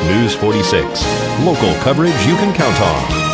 News 46. Local coverage you can count on.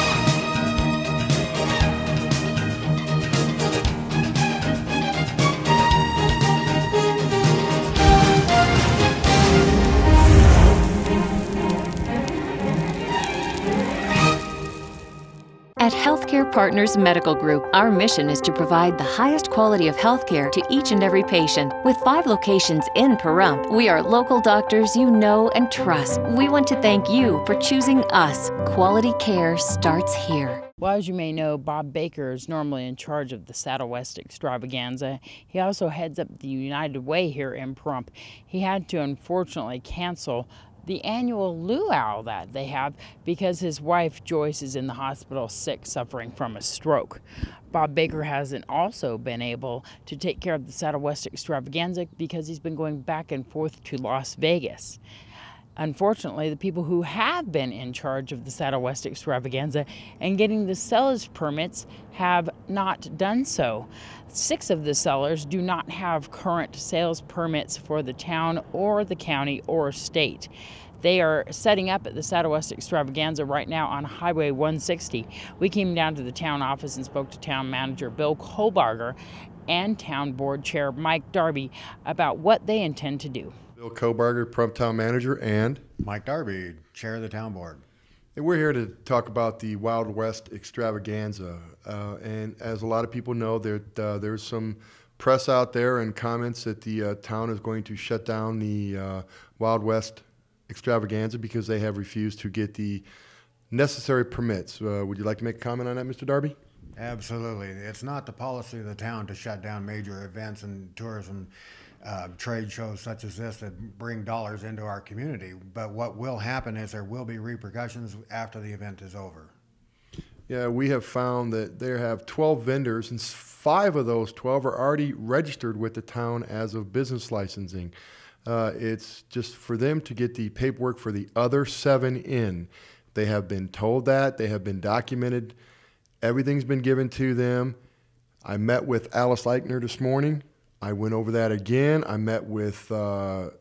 At Healthcare Partners Medical Group, our mission is to provide the highest quality of healthcare to each and every patient. With 5 locations in Pahrump, we are local doctors you know and trust. We want to thank you for choosing us. Quality care starts here. Well, as you may know, Bob Baker is normally in charge of the Wild West Extravaganza. He also heads up the United Way here in Pahrump. He had to unfortunately cancel the annual luau that they have because his wife Joyce is in the hospital sick, suffering from a stroke. Bob Baker hasn't also been able to take care of the Wild West Extravaganza because he's been going back and forth to Las Vegas. Unfortunately, the people who have been in charge of the Wild West Extravaganza and getting the sellers permits have not done so. 6 of the sellers do not have current sales permits for the town or the county or state. They are setting up at the Wild West Extravaganza right now on Highway 160. We came down to the town office and spoke to town manager Bill Kohbarger and town board chair Mike Darby about what they intend to do. Bill Kohbarger, Pahrump Town Manager, and Mike Darby, Chair of the Town Board. And we're here to talk about the Wild West Extravaganza. And as a lot of people know, there's some press out there and comments that the town is going to shut down the Wild West Extravaganza because they have refused to get the necessary permits. Would you like to make a comment on that, Mr. Darby? Absolutely. It's not the policy of the town to shut down major events and tourism trade shows such as this that bring dollars into our community. But what will happen is there will be repercussions after the event is over. Yeah, we have found that there have 12 vendors, and 5 of those 12 are already registered with the town as of business licensing. It's just for them to get the paperwork for the other 7 in. They have been told that. They have been documented. Everything's been given to them. I met with Alice Eichner this morning. I went over that again. I met with Paula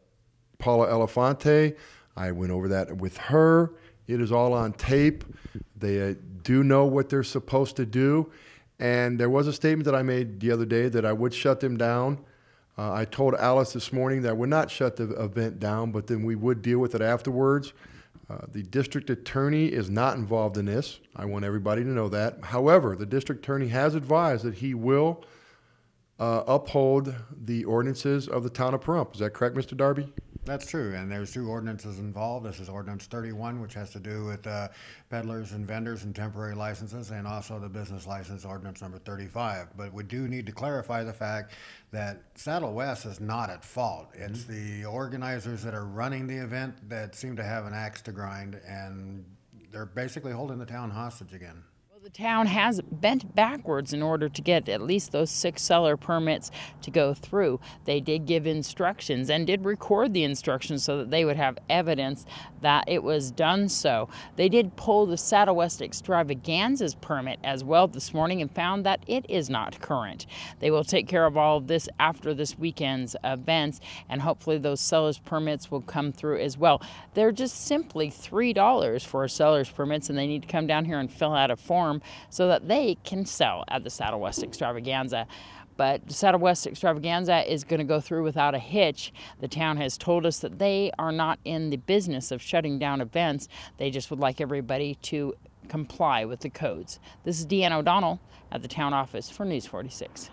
Elefante. I went over that with her. It is all on tape. They do know what they're supposed to do. And there was a statement that I made the other day that I would shut them down. I told Alice this morning that I would not shut the event down, but then we would deal with it afterwards. The district attorney is not involved in this. I want everybody to know that. However, the district attorney has advised that he will uphold the ordinances of the town of Pahrump. Is that correct, Mr. Darby? That's true, and there's 2 ordinances involved. This is Ordinance 31, which has to do with peddlers and vendors and temporary licenses, and also the business license, Ordinance number 35. But we do need to clarify the fact that Saddle West is not at fault. It's the organizers that are running the event that seem to have an axe to grind, and they're basically holding the town hostage again. The town has bent backwards in order to get at least those 6 seller permits to go through. They did give instructions and did record the instructions so that they would have evidence that it was done so. They did pull the Wild West Extravaganza's permit as well this morning and found that it is not current. They will take care of all of this after this weekend's events, and hopefully those sellers permits will come through as well. They're just simply $3 for seller's permits, and they need to come down here and fill out a form so that they can sell at the Wild West Extravaganza. But the Wild West Extravaganza is going to go through without a hitch. The town has told us that they are not in the business of shutting down events. They just would like everybody to comply with the codes. This is Deanne O'Donnell at the town office for News 46.